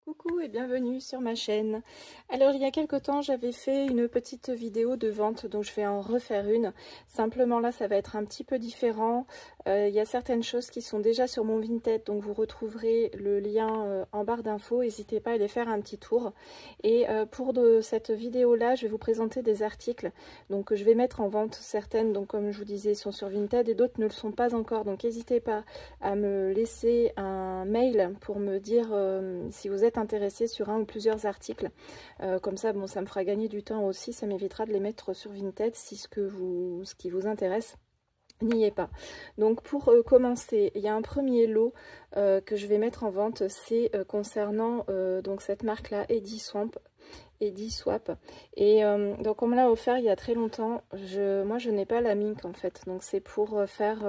Coucou et bienvenue sur ma chaîne. Alors il y a quelque temps j'avais fait une petite vidéo de vente, donc je vais en refaire une. Simplement là ça va être un petit peu différent. Il y a certaines choses qui sont déjà sur mon Vinted, donc vous retrouverez le lien en barre d'infos. N'hésitez pas à aller faire un petit tour. Et pour cette vidéo là je vais vous présenter des articles. Donc je vais mettre en vente certaines, donc comme je vous disais sont sur Vinted et d'autres ne le sont pas encore. Donc n'hésitez pas à me laisser un mail pour me dire si vous êtes intéressé sur un ou plusieurs articles. Comme ça, bon, ça me fera gagner du temps aussi, ça m'évitera de les mettre sur Vinted si ce qui vous intéresse n'y est pas. Donc pour commencer, il y a un premier lot que je vais mettre en vente, c'est concernant donc cette marque là, Eddy Swap. Et donc on me l'a offert il y a très longtemps. Moi je n'ai pas la mink en fait, donc c'est pour faire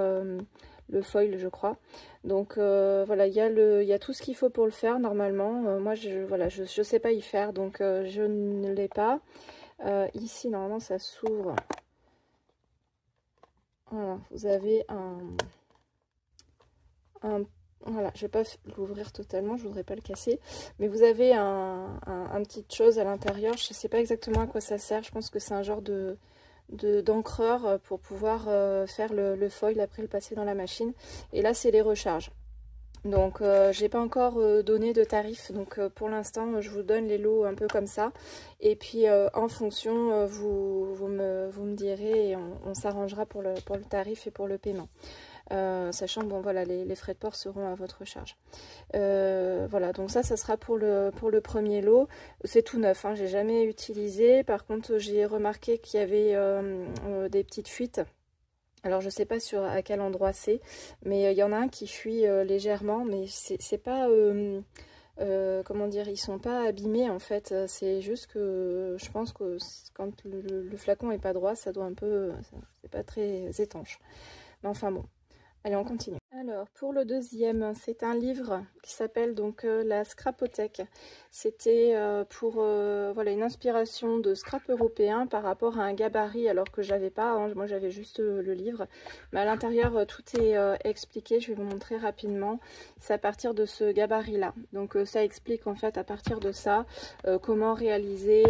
le foil je crois. Donc voilà, il y a tout ce qu'il faut pour le faire normalement. Moi je sais pas y faire, donc je ne l'ai pas. Ici normalement ça s'ouvre. Voilà, vous avez voilà, je vais pas l'ouvrir totalement, je voudrais pas le casser, mais vous avez un petite chose à l'intérieur. Je sais pas exactement à quoi ça sert. Je pense que c'est un genre d'encreur pour pouvoir faire le foil, après le passer dans la machine. Et là c'est les recharges. Donc j'ai pas encore donné de tarif, donc pour l'instant je vous donne les lots un peu comme ça, et puis en fonction vous me direz et on s'arrangera pour le tarif et pour le paiement, sachant que bon voilà les frais de port seront à votre charge. Voilà, donc ça sera pour le premier lot. C'est tout neuf, hein, j'ai jamais utilisé. Par contre j'ai remarqué qu'il y avait des petites fuites. Alors je sais pas à quel endroit c'est, mais il y en a un qui fuit légèrement, mais c'est pas comment dire, ils sont pas abîmés en fait. C'est juste que je pense que quand le flacon est pas droit, ça doit un peu, c'est pas très étanche. Mais enfin bon, allez on continue. Alors pour le deuxième, c'est un livre qui s'appelle donc la Scrapothèque. C'était pour voilà, une inspiration de scrap européen par rapport à un gabarit, alors que j'avais pas, hein, moi j'avais juste le livre. Mais à l'intérieur tout est expliqué, je vais vous montrer rapidement. C'est à partir de ce gabarit là. Donc ça explique en fait à partir de ça comment réaliser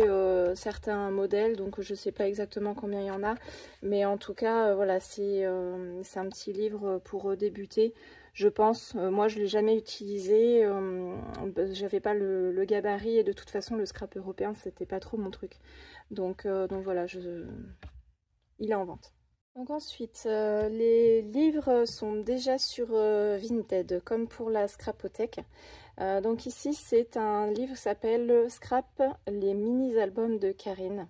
certains modèles. Donc je sais pas exactement combien il y en a, mais en tout cas voilà, c'est un petit livre pour débuter. Je pense, moi je l'ai jamais utilisé, j'avais pas le gabarit et de toute façon le scrap européen c'était pas trop mon truc. Donc voilà, il est en vente. Donc ensuite, les livres sont déjà sur Vinted, comme pour la Scrapothèque. Donc ici c'est un livre qui s'appelle Scrap, les mini-albums de Karine.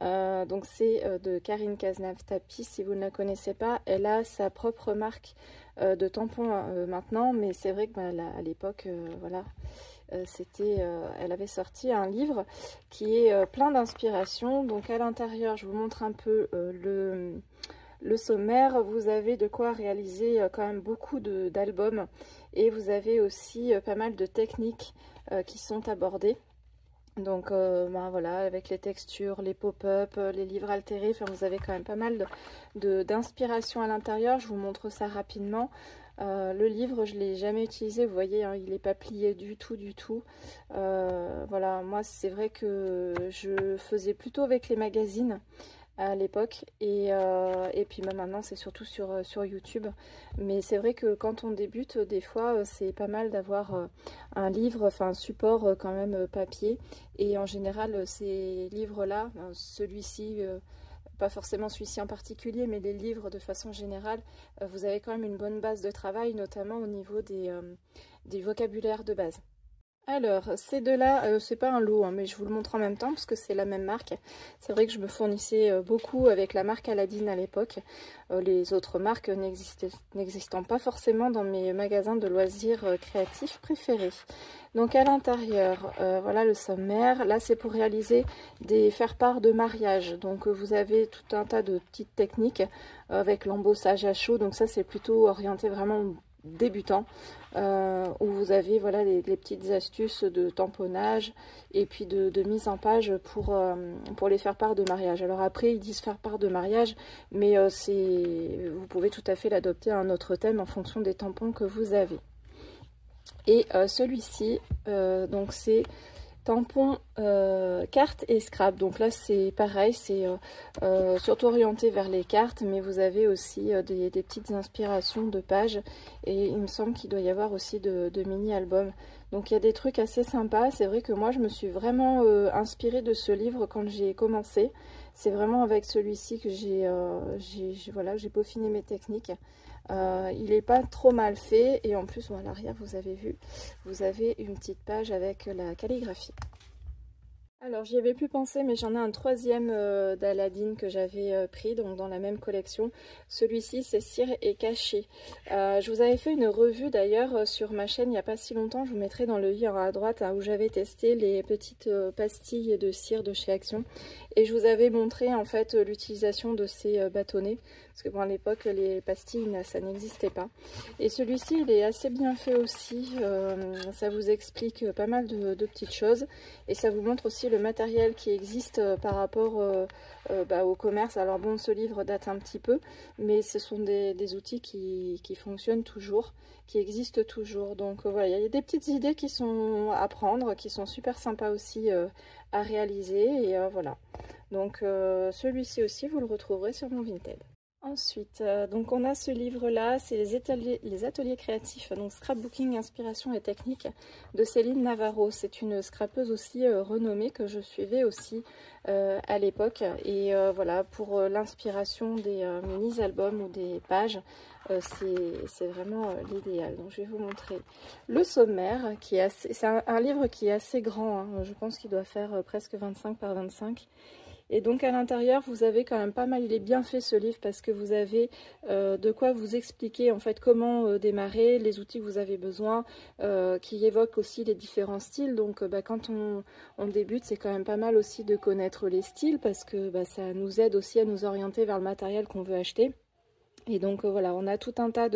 Donc c'est de Karine Cazenave-Tapie, si vous ne la connaissez pas. Elle a sa propre marque de tampons maintenant, mais c'est vrai que à l'époque, voilà, elle avait sorti un livre qui est plein d'inspiration. Donc à l'intérieur, je vous montre un peu le sommaire. Vous avez de quoi réaliser quand même beaucoup d'albums, et vous avez aussi pas mal de techniques qui sont abordées. Donc voilà, avec les textures, les pop-up, les livres altérés, enfin, vous avez quand même pas mal d'inspiration à l'intérieur. Je vous montre ça rapidement. Le livre, je ne l'ai jamais utilisé, vous voyez, hein, il n'est pas plié du tout. Voilà, moi c'est vrai que je faisais plutôt avec les magazines à l'époque, et puis maintenant c'est surtout sur YouTube. Mais c'est vrai que quand on débute, des fois c'est pas mal d'avoir un livre, enfin un support quand même papier, et en général ces livres là, celui-ci, pas forcément celui-ci en particulier, mais les livres de façon générale, vous avez quand même une bonne base de travail, notamment au niveau des vocabulaires de base. Alors, ces deux-là, c'est pas un lot, hein, mais je vous le montre en même temps parce que c'est la même marque. C'est vrai que je me fournissais beaucoup avec la marque Aladdin à l'époque. Les autres marques n'existant pas forcément dans mes magasins de loisirs créatifs préférés. Donc à l'intérieur, voilà le sommaire. Là, c'est pour réaliser des faire-part de mariage. Donc vous avez tout un tas de petites techniques avec l'embossage à chaud. Donc ça, c'est plutôt orienté vraiment débutant, où vous avez voilà les petites astuces de tamponnage et puis de mise en page pour les faire part de mariage. Alors après ils disent faire part de mariage, mais vous pouvez tout à fait l'adopter à un autre thème en fonction des tampons que vous avez. Et celui-ci, donc c'est tampon, cartes et scrap. Donc là c'est pareil, c'est surtout orienté vers les cartes, mais vous avez aussi des petites inspirations de pages, et il me semble qu'il doit y avoir aussi de mini-albums. Donc il y a des trucs assez sympas. C'est vrai que moi je me suis vraiment inspirée de ce livre quand j'ai commencé. C'est vraiment avec celui-ci que j'ai peaufiné mes techniques. Il n'est pas trop mal fait, et en plus, bon, à l'arrière, vous avez vu, vous avez une petite page avec la calligraphie. Alors j'y avais plus pensé, mais j'en ai un troisième d'Aladin que j'avais pris, donc dans la même collection. Celui-ci c'est Cire et Cachet. Je vous avais fait une revue d'ailleurs sur ma chaîne il n'y a pas si longtemps, je vous mettrai dans le lien à droite, hein, où j'avais testé les petites pastilles de cire de chez Action. Et je vous avais montré en fait l'utilisation de ces bâtonnets, parce que bon, à l'époque les pastilles ça n'existait pas. Et celui-ci il est assez bien fait aussi, ça vous explique pas mal de petites choses, et ça vous montre aussi le matériel qui existe par rapport au commerce. Alors bon, ce livre date un petit peu, mais ce sont des outils qui fonctionnent toujours, qui existent toujours. Donc voilà, il y a des petites idées qui sont à prendre, qui sont super sympas aussi à réaliser, et voilà. Donc celui-ci aussi vous le retrouverez sur mon Vinted. Ensuite, donc on a ce livre-là, c'est les ateliers créatifs, donc scrapbooking, inspiration et technique de Céline Navarro. C'est une scrapeuse aussi renommée que je suivais aussi à l'époque. Et voilà, pour l'inspiration des mini-albums ou des pages, c'est vraiment l'idéal. Donc je vais vous montrer le sommaire, qui est c'est un livre qui est assez grand, hein. Je pense qu'il doit faire presque 25 par 25. Et donc à l'intérieur vous avez quand même pas mal, il est bien fait ce livre, parce que vous avez de quoi vous expliquer en fait comment démarrer, les outils que vous avez besoin, qui évoquent aussi les différents styles. Donc quand on débute, c'est quand même pas mal aussi de connaître les styles, parce que ça nous aide aussi à nous orienter vers le matériel qu'on veut acheter. Et donc voilà, on a tout un tas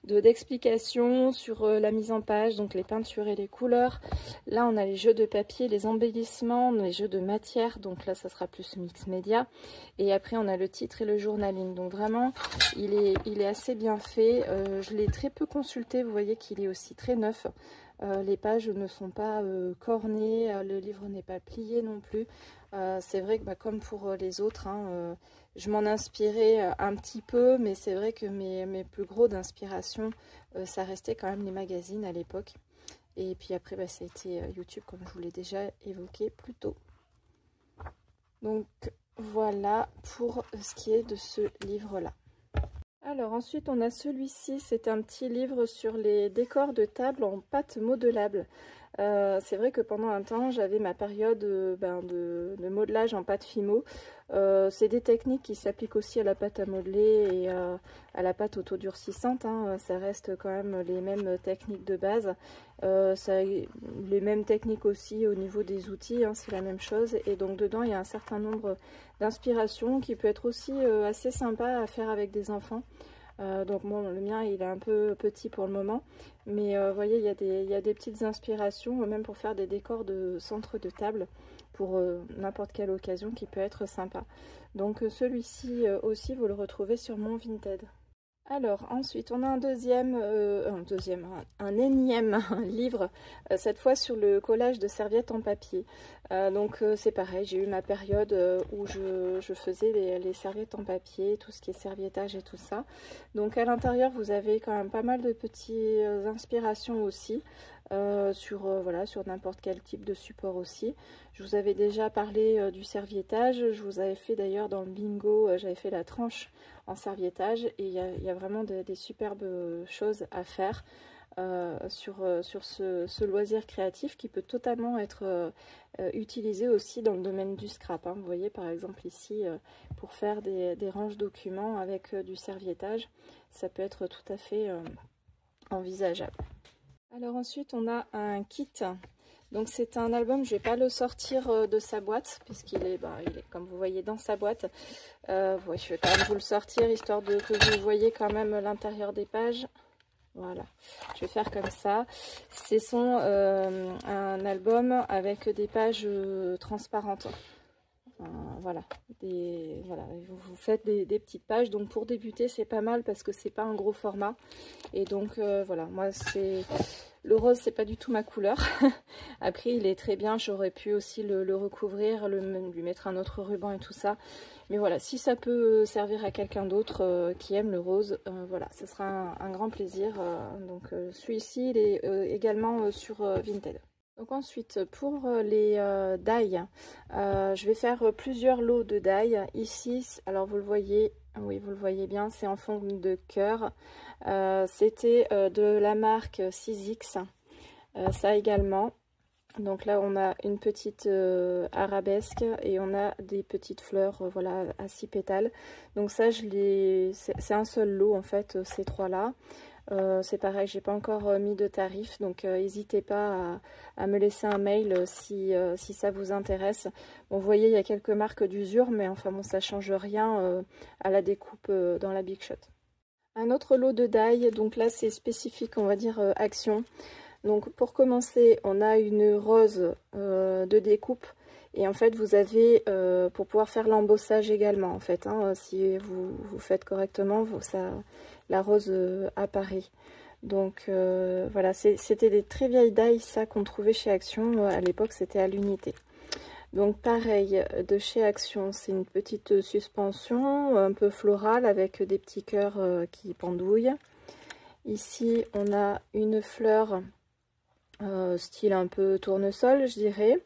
d'explications sur la mise en page, donc les peintures et les couleurs. Là on a les jeux de papier, les embellissements, les jeux de matière, donc là ça sera plus mix média. Et après on a le titre et le journaling. Donc vraiment il est assez bien fait. Je l'ai très peu consulté, vous voyez qu'il est aussi très neuf. Les pages ne sont pas cornées, le livre n'est pas plié non plus. C'est vrai que comme pour les autres, hein, je m'en inspirais un petit peu, mais c'est vrai que mes plus gros d'inspiration, ça restait quand même les magazines à l'époque. Et puis après, ça a été YouTube, comme je vous l'ai déjà évoqué plus tôt. Donc voilà pour ce qui est de ce livre-là. Alors ensuite on a celui-ci, c'est un petit livre sur les décors de table en pâte modelable. C'est vrai que pendant un temps j'avais ma période de modelage en pâte Fimo. C'est des techniques qui s'appliquent aussi à la pâte à modeler et à la pâte autodurcissante, hein. Ça reste quand même les mêmes techniques de base. Les mêmes techniques aussi au niveau des outils, hein, c'est la même chose. Et donc dedans il y a un certain nombre d'inspirations qui peut être aussi assez sympa à faire avec des enfants. Donc bon, le mien il est un peu petit pour le moment, mais vous voyez il y a des petites inspirations, même pour faire des décors de centre de table pour n'importe quelle occasion, qui peut être sympa. Donc celui-ci aussi vous le retrouvez sur mon Vinted. Alors ensuite on a un énième livre, cette fois sur le collage de serviettes en papier. Donc c'est pareil, j'ai eu ma période où je faisais les serviettes en papier, tout ce qui est serviettage et tout ça. Donc à l'intérieur vous avez quand même pas mal de petites inspirations aussi. Sur n'importe quel type de support aussi. Je vous avais déjà parlé du serviettage, je vous avais fait d'ailleurs dans le bingo, j'avais fait la tranche en serviettage, et il y a vraiment des superbes choses à faire sur ce loisir créatif, qui peut totalement être utilisé aussi dans le domaine du scrap, hein. Vous voyez par exemple ici, pour faire des ranges documents avec du serviettage, ça peut être tout à fait envisageable. Alors ensuite on a un kit, donc c'est un album, je ne vais pas le sortir de sa boîte puisqu'il est, il est comme vous voyez dans sa boîte. Je vais quand même vous le sortir histoire que vous voyez quand même l'intérieur des pages. Voilà, je vais faire comme ça. C'est un album avec des pages transparentes. voilà, vous faites des petites pages. Donc pour débuter, c'est pas mal parce que c'est pas un gros format. Et donc voilà, moi le rose, c'est pas du tout ma couleur. Après, il est très bien, j'aurais pu aussi le recouvrir, lui mettre un autre ruban et tout ça. Mais voilà, si ça peut servir à quelqu'un d'autre qui aime le rose, voilà, ce sera un grand plaisir. Donc celui-ci, il est également sur Vinted. Donc ensuite, pour les die, je vais faire plusieurs lots de die. Ici, alors vous le voyez, oui, vous le voyez bien, c'est en forme de cœur. C'était de la marque 6X, ça également. Donc là, on a une petite arabesque et on a des petites fleurs, voilà, à 6 pétales. Donc ça, c'est un seul lot en fait, ces trois-là. C'est pareil, j'ai pas encore mis de tarif, donc n'hésitez pas à me laisser un mail si ça vous intéresse. Bon, vous voyez, il y a quelques marques d'usure, mais enfin bon, ça change rien à la découpe dans la Big Shot. Un autre lot de die, donc là c'est spécifique, on va dire action. Donc pour commencer, on a une rose de découpe. Et en fait, vous avez, pour pouvoir faire l'embossage également, en fait, hein, si vous faites correctement, la rose apparaît. Donc voilà, c'était des très vieilles die, ça qu'on trouvait chez Action. À l'époque, c'était à l'unité. Donc pareil, de chez Action, c'est une petite suspension un peu florale avec des petits cœurs qui pendouillent. Ici, on a une fleur style un peu tournesol, je dirais.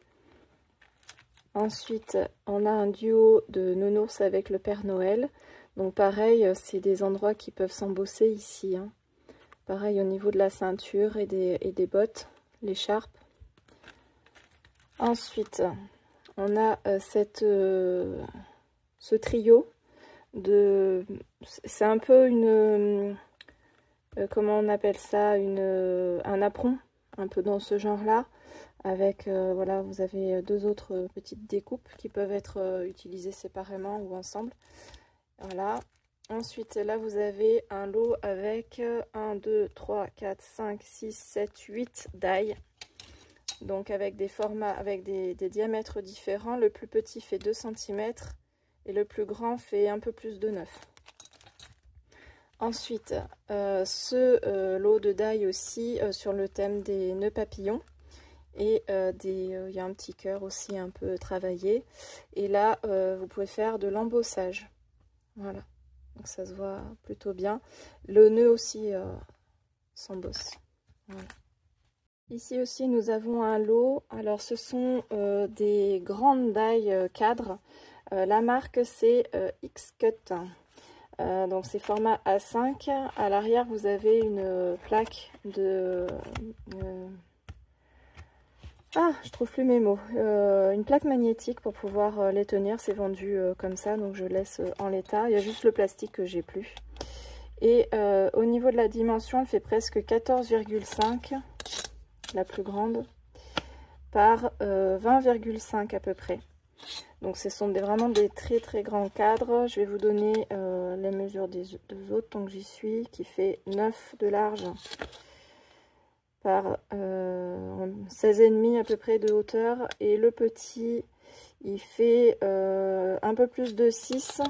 Ensuite, on a un duo de nounours avec le Père Noël. Donc pareil, c'est des endroits qui peuvent s'embosser ici, hein. Pareil au niveau de la ceinture et des bottes, l'écharpe. Ensuite, on a ce trio de... C'est un peu une... comment on appelle ça, un apron, un peu dans ce genre-là. Avec, voilà, vous avez deux autres petites découpes qui peuvent être utilisées séparément ou ensemble. Voilà. Ensuite, là, vous avez un lot avec 1, 2, 3, 4, 5, 6, 7, 8 die. Donc, avec des formats, avec des diamètres différents. Le plus petit fait 2 cm et le plus grand fait un peu plus de 9. Ensuite, ce lot de die aussi sur le thème des nœuds papillons. Et il y a un petit cœur aussi un peu travaillé. Et là, vous pouvez faire de l'embossage. Voilà. Donc ça se voit plutôt bien. Le nœud aussi s'embosse. Voilà. Ici aussi, nous avons un lot. Alors, ce sont des grandes die cadres. La marque, c'est X-Cut. Donc, c'est format A5. À l'arrière, vous avez une plaque de... je trouve plus mes mots. Une plaque magnétique pour pouvoir les tenir. C'est vendu comme ça, donc je laisse en l'état. Il y a juste le plastique que j'ai plus. Et au niveau de la dimension, elle fait presque 14,5, la plus grande, par 20,5 à peu près. Donc ce sont vraiment des très très grands cadres. Je vais vous donner les mesures des deux autres, donc j'y suis, qui fait 9 de large par 16,5 à peu près de hauteur, et le petit il fait un peu plus de 6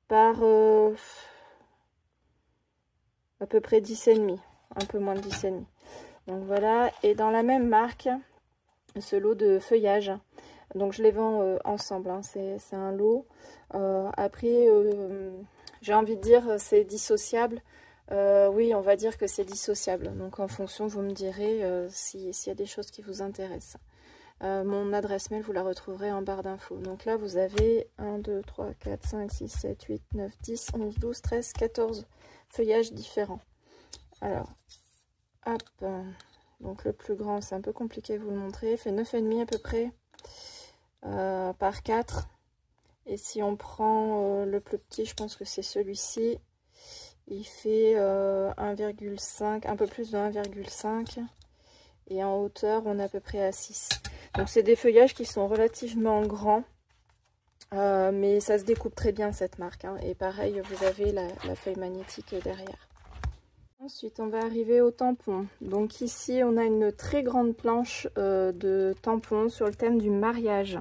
par à peu près 10,5, un peu moins de 10,5. Donc voilà, et dans la même marque, ce lot de feuillage, donc je les vends ensemble, hein. C'est un lot. Après, j'ai envie de dire c'est dissociable. Oui, on va dire que c'est dissociable. Donc en fonction, vous me direz s'il y a des choses qui vous intéressent. Mon adresse mail, vous la retrouverez en barre d'infos. Donc là, vous avez 1, 2, 3, 4, 5, 6, 7, 8, 9, 10, 11, 12, 13, 14 feuillages différents. Alors, hop. Donc le plus grand, c'est un peu compliqué de vous le montrer. Il fait 9,5 à peu près par 4. Et si on prend le plus petit, je pense que c'est celui-ci. Il fait 1,5, un peu plus de 1,5. Et en hauteur, on est à peu près à 6. Donc c'est des feuillages qui sont relativement grands. Mais ça se découpe très bien cette marque, hein. Et pareil, vous avez la feuille magnétique derrière. Ensuite, on va arriver aux tampons. Donc ici, on a une très grande planche de tampons sur le thème du mariage.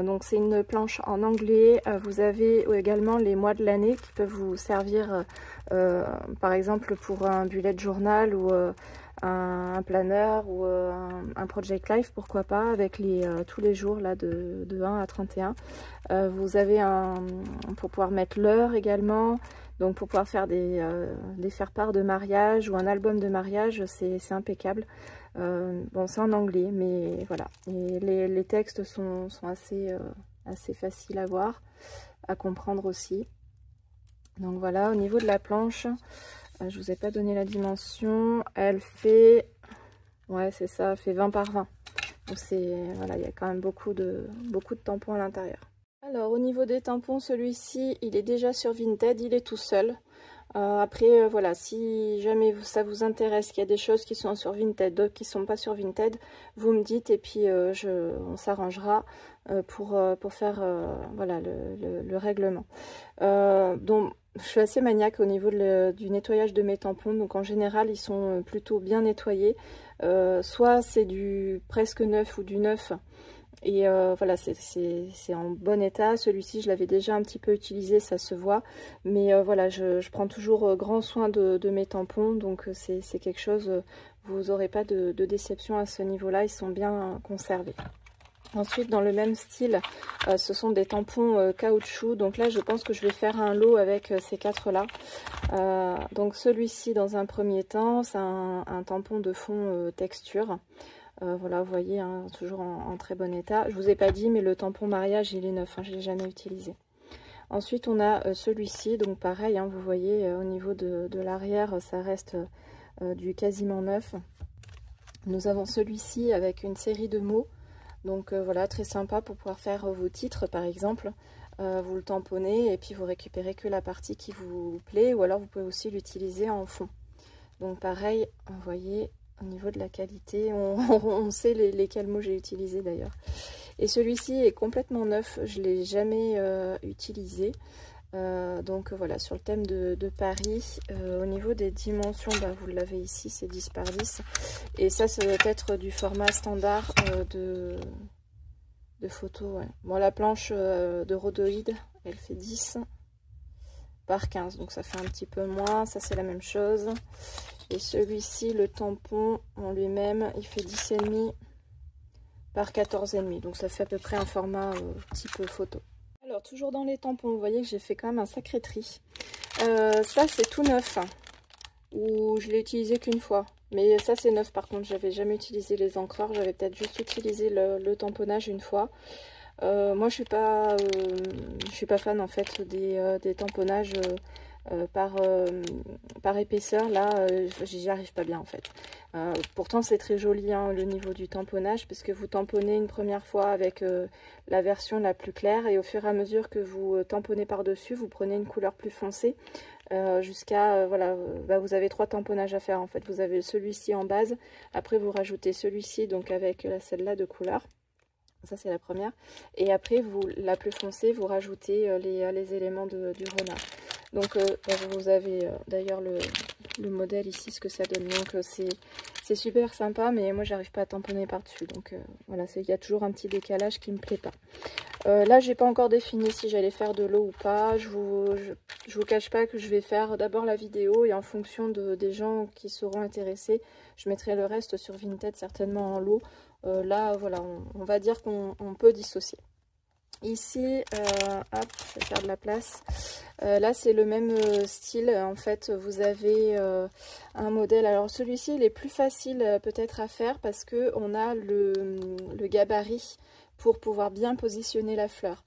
Donc c'est une planche en anglais. Vous avez également les mois de l'année qui peuvent vous servir par exemple pour un bullet journal ou un planeur ou un project life, pourquoi pas, avec tous les jours là de 1 à 31. Vous avez pour pouvoir mettre l'heure également. Donc pour pouvoir faire des faire-part de mariage ou un album de mariage, c'est impeccable. Bon, c'est en anglais, mais voilà. Et les textes sont assez faciles à voir, à comprendre aussi. Donc voilà, au niveau de la planche, je vous ai pas donné la dimension. Elle fait, ouais c'est ça, elle fait 20 par 20. Donc voilà, il y a quand même beaucoup de tampons à l'intérieur. Alors au niveau des tampons, celui-ci, il est déjà sur Vinted, il est tout seul. Après, voilà, si jamais ça vous intéresse, qu'il y a des choses qui sont sur Vinted, d'autres qui ne sont pas sur Vinted, vous me dites et puis on s'arrangera pour faire voilà, le règlement. Donc, je suis assez maniaque au niveau du nettoyage de mes tampons, donc en général, ils sont plutôt bien nettoyés. Soit c'est du presque neuf ou du neuf. Et voilà, c'est en bon état. Celui-ci, je l'avais déjà un petit peu utilisé, ça se voit. Mais voilà, je prends toujours grand soin de mes tampons. Donc c'est quelque chose, vous n'aurez pas de déception à ce niveau-là. Ils sont bien conservés. Ensuite, dans le même style, ce sont des tampons caoutchouc. Donc là, je pense que je vais faire un lot avec ces 4-là. Donc celui-ci, dans un premier temps, c'est un tampon de fond texture. Voilà, vous voyez, hein, toujours en très bon état. Je vous ai pas dit, mais le tampon mariage, il est neuf, hein, je ne l'ai jamais utilisé. Ensuite, on a celui-ci, donc pareil, hein, vous voyez, au niveau de l'arrière, ça reste du quasiment neuf. Nous avons celui-ci avec une série de mots, donc voilà, très sympa pour pouvoir faire vos titres, par exemple. Vous le tamponnez et puis vous récupérez que la partie qui vous plaît, ou alors vous pouvez aussi l'utiliser en fond. Donc pareil, vous voyez, au niveau de la qualité, on sait lesquels mots j'ai utilisés d'ailleurs. Et celui-ci est complètement neuf, je ne l'ai jamais utilisé. Donc voilà, sur le thème de Paris, au niveau des dimensions, bah, vous l'avez ici, c'est 10 par 10. Et ça doit être du format standard de photo. Ouais. Bon, la planche de rhodoïde, elle fait 10 par 15, donc ça fait un petit peu moins. Ça, c'est la même chose. Et celui-ci, le tampon en lui-même, il fait 10,5 par 14,5. Donc ça fait à peu près un format type photo. Alors, toujours dans les tampons, vous voyez que j'ai fait quand même un sacré tri. Ça, c'est tout neuf. Ou je l'ai utilisé qu'une fois. Mais ça, c'est neuf par contre. J'avais jamais utilisé les encreurs. J'avais peut-être juste utilisé le tamponnage une fois. Moi, je suis pas fan en fait des tamponnages par épaisseur. Là, j'y arrive pas bien en fait. Pourtant, c'est très joli hein, le niveau du tamponnage, parce que vous tamponnez une première fois avec la version la plus claire, et au fur et à mesure que vous tamponnez par-dessus, vous prenez une couleur plus foncée. Jusqu'à voilà, bah, vous avez 3 tamponnages à faire en fait. Vous avez celui-ci en base, après vous rajoutez celui-ci donc avec celle-là de couleur. Ça c'est la première, et après la plus foncée, vous rajoutez les éléments du renard. Donc vous avez d'ailleurs le modèle ici, ce que ça donne. Donc c'est super sympa, mais moi j'arrive pas à tamponner par dessus, donc voilà, il y a toujours un petit décalage qui me plaît pas. Là j'ai pas encore défini si j'allais faire de l'eau ou pas. Je vous cache pas que je vais faire d'abord la vidéo, et en fonction des gens qui seront intéressés, je mettrai le reste sur Vinted, certainement en lot. Là voilà, on va dire qu'on peut dissocier. Ici, hop, je vais faire de la place. Là, c'est le même style. En fait, vous avez un modèle. Alors, celui-ci, il est plus facile peut-être à faire parce que on a le gabarit pour pouvoir bien positionner la fleur.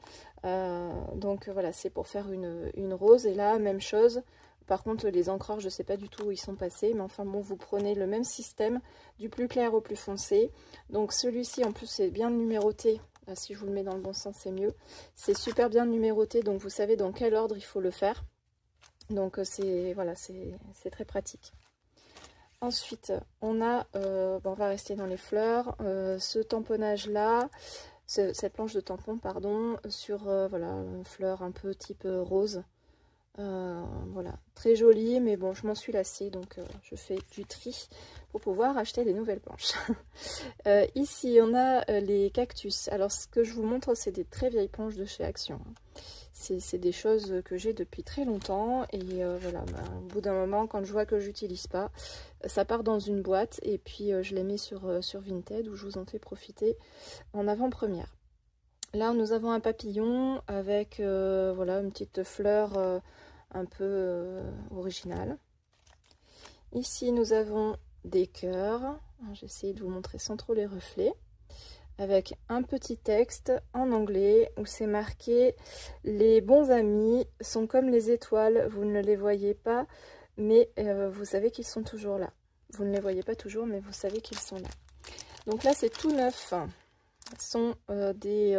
Donc, voilà, c'est pour faire une rose. Et là, même chose. Par contre, les encreurs, je ne sais pas du tout où ils sont passés. Mais enfin, bon, vous prenez le même système, du plus clair au plus foncé. Donc, celui-ci, en plus, c'est bien numéroté. Si je vous le mets dans le bon sens, c'est mieux. C'est super bien numéroté, donc vous savez dans quel ordre il faut le faire. Donc voilà, c'est très pratique. Ensuite, on a, on va rester dans les fleurs, ce tamponnage là, cette planche de tampon, pardon, sur voilà, une fleur un peu type rose. Voilà, très joli, mais bon, je m'en suis lassée, donc je fais du tri pour pouvoir acheter des nouvelles planches. Ici, on a les cactus. Alors, ce que je vous montre, c'est des très vieilles planches de chez Action. C'est des choses que j'ai depuis très longtemps, et voilà, bah, au bout d'un moment, quand je vois que j'utilise pas, ça part dans une boîte, et puis je les mets sur Vinted, où je vous en fais profiter en avant-première. Là, nous avons un papillon avec voilà, une petite fleur un peu originale. Ici, nous avons des cœurs. J'essaie de vous montrer sans trop les reflets. Avec un petit texte en anglais où c'est marqué « Les bons amis sont comme les étoiles, vous ne les voyez pas, mais vous savez qu'ils sont toujours là. » Vous ne les voyez pas toujours, mais vous savez qu'ils sont là. Donc là, c'est tout neuf. Ce sont des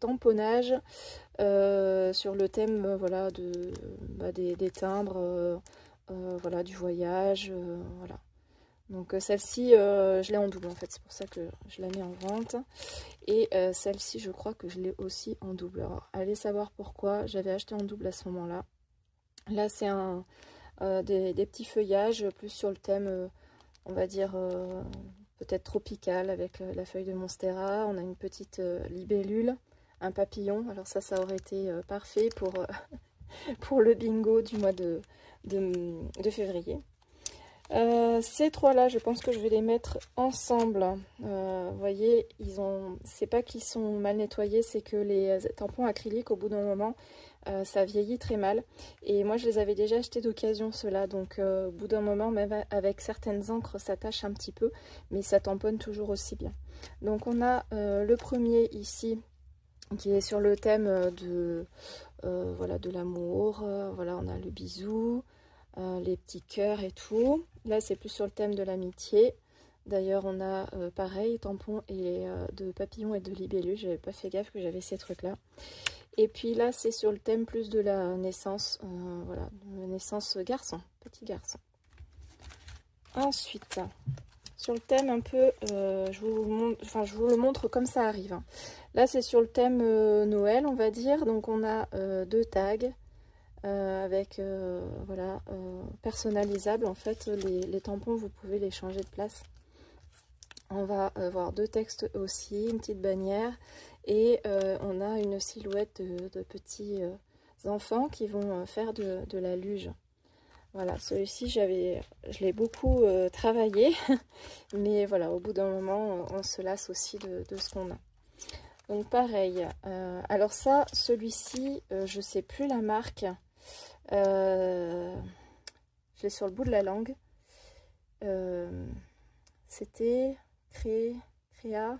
tamponnages sur le thème voilà, des timbres, voilà, du voyage. Voilà. Donc celle-ci, je l'ai en double en fait, c'est pour ça que je la mets en vente. Et celle-ci, je crois que je l'ai aussi en double. Alors, allez savoir pourquoi j'avais acheté en double à ce moment-là. Là, c'est des petits feuillages, plus sur le thème, on va dire, peut-être tropical, avec la feuille de Monstera. On a une petite libellule, un papillon. Alors ça aurait été parfait pour, pour le bingo du mois de février. Ces trois-là, je pense que je vais les mettre ensemble. Vous voyez, c'est pas qu'ils sont mal nettoyés, c'est que les tampons acryliques, au bout d'un moment, ça vieillit très mal. Et moi, je les avais déjà achetés d'occasion, ceux-là. Donc, au bout d'un moment, même avec certaines encres, ça tâche un petit peu, mais ça tamponne toujours aussi bien. Donc, on a le premier ici, qui est sur le thème voilà, de l'amour. Voilà, on a le bisou. Les petits cœurs et tout. Là, c'est plus sur le thème de l'amitié. D'ailleurs, on a pareil, tampons et de papillons et de libellule. J'avais pas fait gaffe que j'avais ces trucs-là. Et puis là, c'est sur le thème plus de la naissance. Voilà, naissance garçon, petit garçon. Ensuite, sur le thème un peu, je vous le montre comme ça arrive. Hein. Là, c'est sur le thème Noël, on va dire. Donc, on a deux tags. Avec voilà, personnalisable en fait. Les tampons, vous pouvez les changer de place. On va avoir deux textes aussi, une petite bannière, et on a une silhouette de petits enfants qui vont faire de la luge. Voilà, celui-ci je l'ai beaucoup travaillé, mais voilà, au bout d'un moment on se lasse aussi de ce qu'on a. Donc pareil, alors ça, celui-ci, je sais plus la marque. Je l'ai sur le bout de la langue. C'était Créa.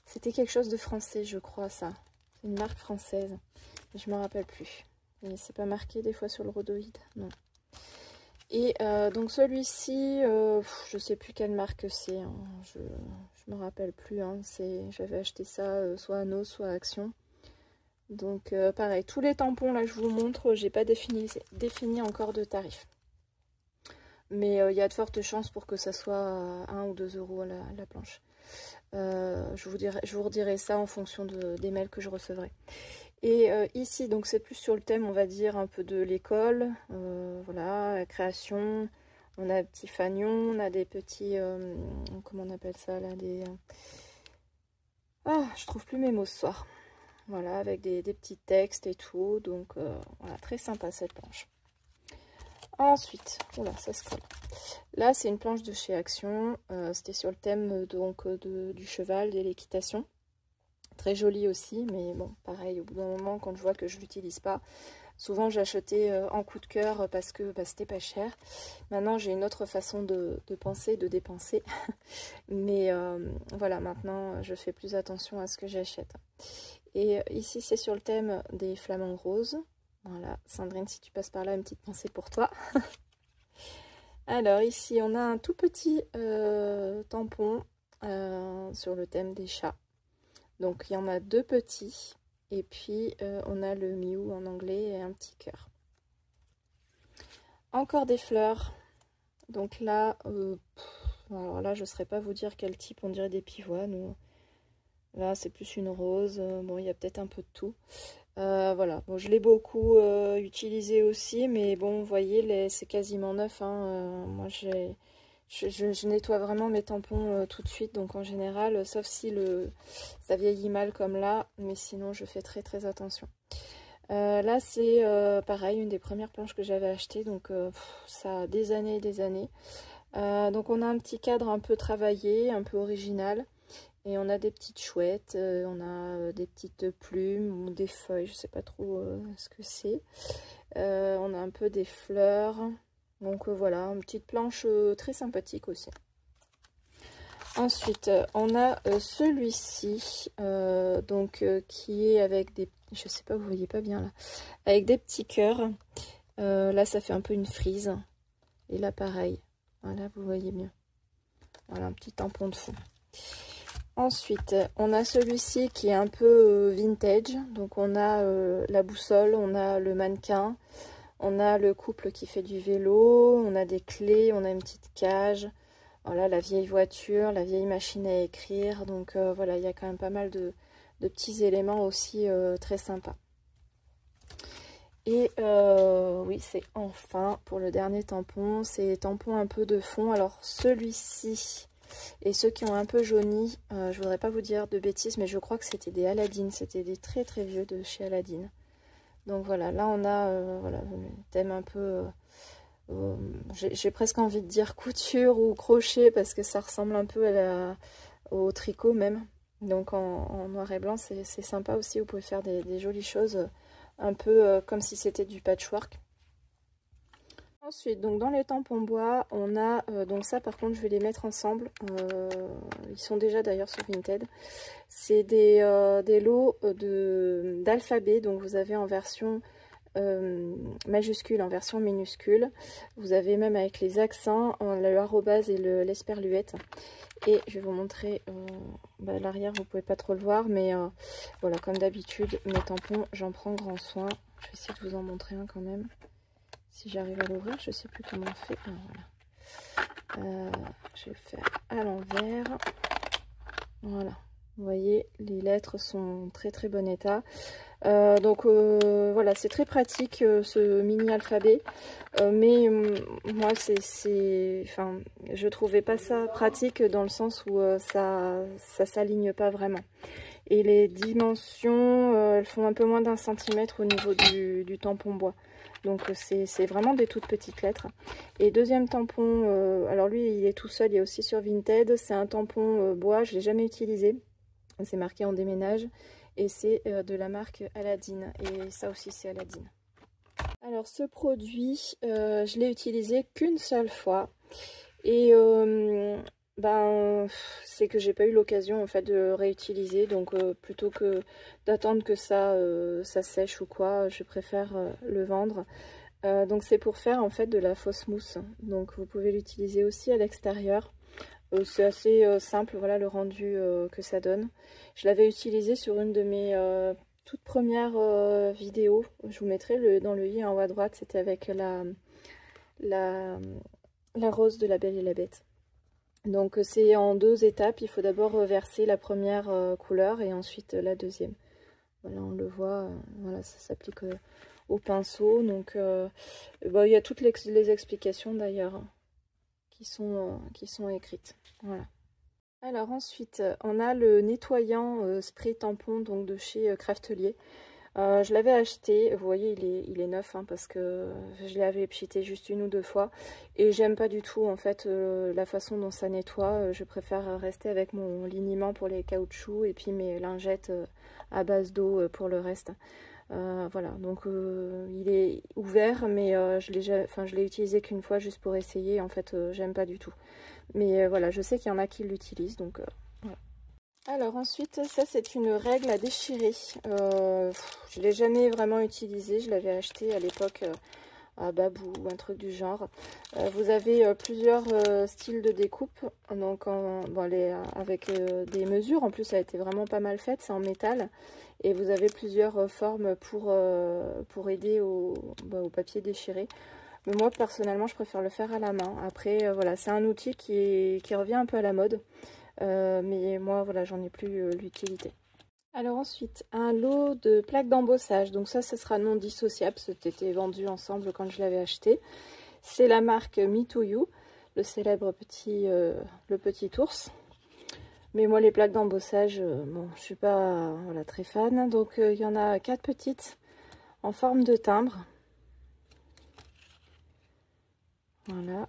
C'était quelque chose de français, je crois, ça. C'est une marque française. Je me rappelle plus. Et c'est pas marqué des fois sur le rhodoïde. Non. Et donc celui-ci, je sais plus quelle marque c'est. Hein. Je me rappelle plus. Hein. J'avais acheté ça soit à No, soit à Action. Donc pareil, tous les tampons là que je vous montre, j'ai pas défini encore de tarif. Mais il y a de fortes chances pour que ça soit 1 ou 2 euros la planche. Je vous redirai ça en fonction des mails que je recevrai. Et ici, donc c'est plus sur le thème, on va dire, un peu de l'école. Voilà, la création. On a des petits fanions, on a des petits... comment on appelle ça là Ah, je trouve plus mes mots ce soir. Voilà, avec des petits textes et tout. Donc, voilà, très sympa cette planche. Ensuite, oula, ça se colle. Là, c'est une planche de chez Action. C'était sur le thème donc du cheval, de l'équitation. Très jolie aussi, mais bon, pareil, au bout d'un moment, quand je vois que je l'utilise pas, souvent j'achetais en coup de cœur parce que c'était pas cher. Maintenant, j'ai une autre façon de penser, de dépenser. Mais voilà, maintenant, je fais plus attention à ce que j'achète. Et ici, c'est sur le thème des flamants roses. Voilà, Sandrine, si tu passes par là, une petite pensée pour toi. Alors, ici, on a un tout petit tampon sur le thème des chats. Donc, il y en a deux petits. Et puis, on a le Miou en anglais et un petit cœur. Encore des fleurs. Donc là, alors là, je ne saurais pas vous dire quel type, on dirait des pivoines. Là, c'est plus une rose. Bon, il y a peut-être un peu de tout. Voilà, bon, je l'ai beaucoup utilisé aussi, mais bon, vous voyez, c'est quasiment neuf, hein. Moi, je nettoie vraiment mes tampons tout de suite, donc en général, sauf si ça vieillit mal comme là, mais sinon, je fais très très attention. Là, c'est pareil, une des premières planches que j'avais achetées, donc ça a des années et des années. Donc, on a un petit cadre un peu travaillé, un peu original. Et on a des petites chouettes, on a des petites plumes ou des feuilles, je sais pas trop ce que c'est. On a un peu des fleurs. Donc voilà, une petite planche très sympathique aussi. Ensuite, on a celui-ci, qui est avec des... Je sais pas, vous voyez pas bien là. Avec des petits cœurs. Là, ça fait un peu une frise. Et là, pareil. Voilà, vous voyez mieux. Voilà, un petit tampon de fond. Ensuite, on a celui-ci qui est un peu vintage. Donc, on a la boussole, on a le mannequin, on a le couple qui fait du vélo, on a des clés, on a une petite cage. Voilà, la vieille voiture, la vieille machine à écrire. Donc, voilà, il y a quand même pas mal de petits éléments aussi très sympas. Et oui, c'est enfin pour le dernier tampon. C'est tampon un peu de fond. Alors, celui-ci... Et ceux qui ont un peu jauni, je voudrais pas vous dire de bêtises, mais je crois que c'était des Aladdin. C'était des très très vieux de chez Aladdin. Donc voilà, là on a voilà, un thème un peu... j'ai presque envie de dire couture ou crochet, parce que ça ressemble un peu au tricot même. Donc en noir et blanc, c'est sympa aussi. Vous pouvez faire des jolies choses, un peu comme si c'était du patchwork. Ensuite, donc dans les tampons bois, on a, donc ça par contre je vais les mettre ensemble, ils sont déjà d'ailleurs sur Vinted. C'est des lots d'alphabet, donc vous avez en version majuscule, en version minuscule. Vous avez même avec les accents, le arrobase et l'esperluette. Et je vais vous montrer l'arrière, vous pouvez pas trop le voir, mais voilà, comme d'habitude, mes tampons, j'en prends grand soin. Je vais essayer de vous en montrer un quand même. Si j'arrive à l'ouvrir, je sais plus comment on fait. Ah, voilà. Je vais le faire à l'envers. Voilà. Vous voyez, les lettres sont en très très bon état. Donc voilà, c'est très pratique ce mini alphabet. Mais moi, enfin, je trouvais pas ça pratique dans le sens où ça s'aligne pas vraiment. Et les dimensions, elles font un peu moins d'1 cm au niveau du tampon bois. Donc c'est vraiment des toutes petites lettres. Et deuxième tampon, alors lui il est tout seul, il est aussi sur Vinted. C'est un tampon bois, je ne l'ai jamais utilisé. C'est marqué en déménage. Et c'est de la marque Aladdin. Et ça aussi c'est Aladdin. Alors ce produit, je l'ai utilisé qu'une seule fois. Et c'est que j'ai pas eu l'occasion en fait de réutiliser, donc plutôt que d'attendre que ça sèche ou quoi, je préfère le vendre. Donc c'est pour faire en fait de la fausse mousse, donc vous pouvez l'utiliser aussi à l'extérieur. C'est assez simple, voilà le rendu que ça donne. Je l'avais utilisé sur une de mes toutes premières vidéos. Je vous mettrai dans le i en haut à droite, c'était avec la rose de La Belle et la Bête. Donc c'est en 2 étapes, il faut d'abord verser la première couleur et ensuite la deuxième. Voilà, on le voit, voilà, ça s'applique au pinceau. Donc il y a toutes les explications d'ailleurs qui sont écrites. Voilà. Alors ensuite, on a le nettoyant spray tampon donc de chez Craftelier. Je l'avais acheté, vous voyez il est neuf hein, parce que je l'avais pchité juste 1 ou 2 fois et j'aime pas du tout en fait la façon dont ça nettoie. Je préfère rester avec mon liniment pour les caoutchoucs et puis mes lingettes à base d'eau pour le reste. Voilà, donc il est ouvert mais je l'ai utilisé qu'une fois juste pour essayer. En fait j'aime pas du tout, mais voilà, je sais qu'il y en a qui l'utilisent, donc voilà. Alors ensuite, ça c'est une règle à déchirer. Je ne l'ai jamais vraiment utilisée, je l'avais acheté à l'époque à Babou ou un truc du genre. Vous avez plusieurs styles de découpe, donc avec des mesures. En plus, ça a été vraiment pas mal faite, c'est en métal. Et vous avez plusieurs formes pour aider au papier déchiré. Mais moi personnellement, je préfère le faire à la main. Après, voilà, c'est un outil qui revient un peu à la mode. Mais moi voilà, j'en ai plus l'utilité. Alors ensuite, un lot de plaques d'embossage. Donc ça sera non dissociable. C'était vendu ensemble quand je l'avais acheté. C'est la marque Me To You, le célèbre le petit ours. Mais moi, les plaques d'embossage, bon, je suis pas voilà, très fan. Donc il y en a 4 petites en forme de timbre. Voilà.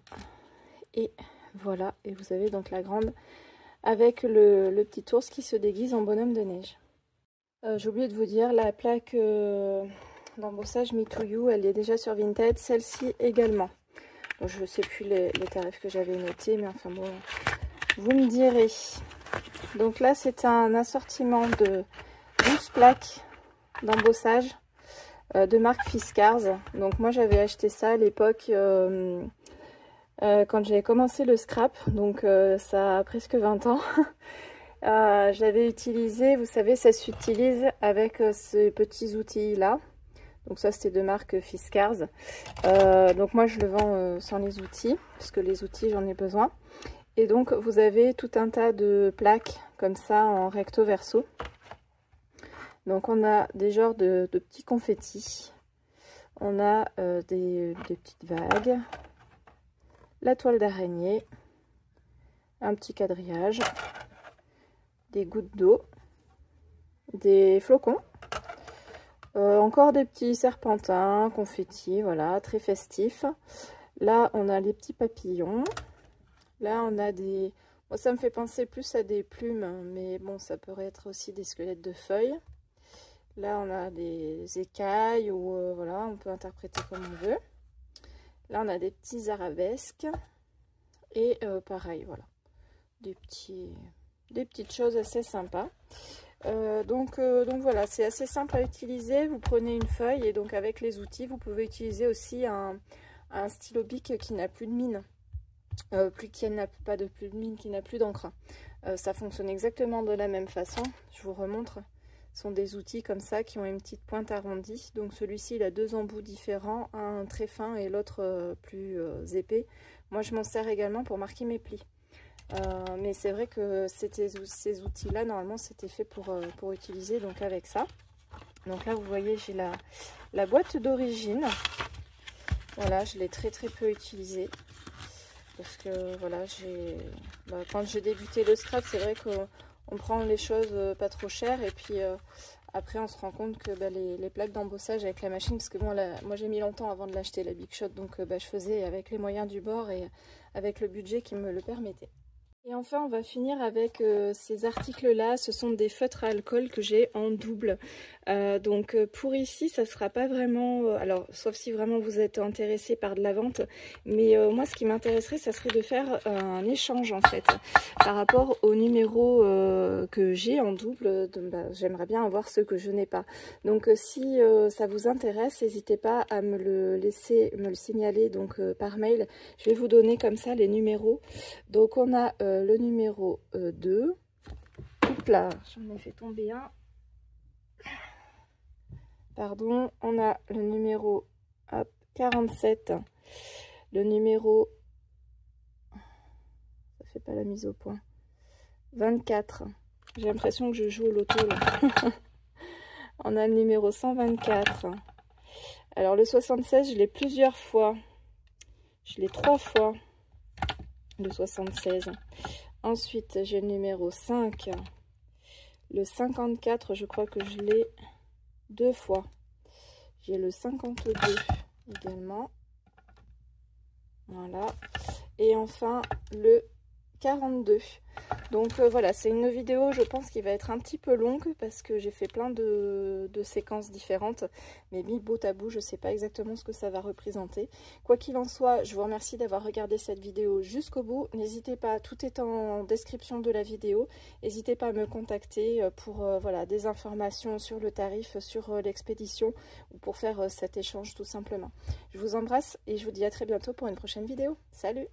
Et voilà. Et vous avez donc la grande avec le petit ours qui se déguise en bonhomme de neige. J'ai oublié de vous dire, la plaque d'embossage Me To You, elle est déjà sur Vinted, celle-ci également. Donc, je ne sais plus les tarifs que j'avais notés, mais enfin bon, vous me direz. Donc là, c'est un assortiment de 12 plaques d'embossage de marque Fiskars. Donc moi, j'avais acheté ça à l'époque quand j'avais commencé le scrap, donc ça a presque 20 ans. Je l'avais utilisé, vous savez, ça s'utilise avec ces petits outils là. Donc ça c'était de marque Fiskars. Donc moi je le vends sans les outils, parce que les outils j'en ai besoin. Et donc vous avez tout un tas de plaques comme ça en recto verso. Donc on a des genres de petits confettis. On a des petites vagues. La toile d'araignée. Un petit quadrillage. Des gouttes d'eau, des flocons, encore des petits serpentins, confettis, voilà, très festifs. Là, on a les petits papillons. Là, on a des... Bon, ça me fait penser plus à des plumes, mais bon, ça pourrait être aussi des squelettes de feuilles. Là, on a des écailles, ou voilà, on peut interpréter comme on veut. Là, on a des petits arabesques. Et pareil, voilà, des petites choses assez sympas. Donc voilà, c'est assez simple à utiliser. Vous prenez une feuille et donc avec les outils, vous pouvez utiliser aussi un stylo bic qui n'a plus de mine. Qui n'a plus d'encre. Ça fonctionne exactement de la même façon. Je vous remontre. Ce sont des outils comme ça qui ont une petite pointe arrondie. Donc celui-ci, il a 2 embouts différents, un très fin et l'autre plus épais. Moi, je m'en sers également pour marquer mes plis. Mais c'est vrai que ces outils-là, normalement, c'était fait pour utiliser donc avec ça. Donc là, vous voyez, j'ai la boîte d'origine. Voilà, je l'ai très peu utilisée. Parce que, voilà, quand j'ai débuté le scrap, c'est vrai qu'on prend les choses pas trop chères. Et puis, après, on se rend compte que les plaques d'embossage avec la machine... Parce que bon, moi, j'ai mis longtemps avant de l'acheter, la Big Shot. Donc, je faisais avec les moyens du bord et avec le budget qui me le permettait. Et enfin, on va finir avec ces articles-là. Ce sont des feutres à alcool que j'ai en double. Donc pour ici, ça ne sera pas vraiment... alors, sauf si vraiment vous êtes intéressé par de la vente. Mais moi, ce qui m'intéresserait, ça serait de faire un échange, en fait. Par rapport aux numéros que j'ai en double, j'aimerais bien avoir ceux que je n'ai pas. Donc si ça vous intéresse, n'hésitez pas à me le signaler donc, par mail. Je vais vous donner comme ça les numéros. Donc on a... le numéro 2. Hop là, j'en ai fait tomber un. Pardon, on a le numéro 47. Le numéro... Ça fait pas la mise au point. 24. J'ai l'impression que je joue au loto là. On a le numéro 124. Alors le 76, je l'ai plusieurs fois. Je l'ai 3 fois. Le 76. Ensuite, j'ai le numéro 5. Le 54, je crois que je l'ai 2 fois. J'ai le 52 également. Voilà. Et enfin, le 42. Donc voilà, c'est une vidéo, je pense, qui va être un petit peu longue parce que j'ai fait plein de séquences différentes. Mais mis bout à bout, je ne sais pas exactement ce que ça va représenter. Quoi qu'il en soit, je vous remercie d'avoir regardé cette vidéo jusqu'au bout. N'hésitez pas, tout est en description de la vidéo. N'hésitez pas à me contacter pour voilà, des informations sur le tarif, sur l'expédition ou pour faire cet échange tout simplement. Je vous embrasse et je vous dis à très bientôt pour une prochaine vidéo. Salut!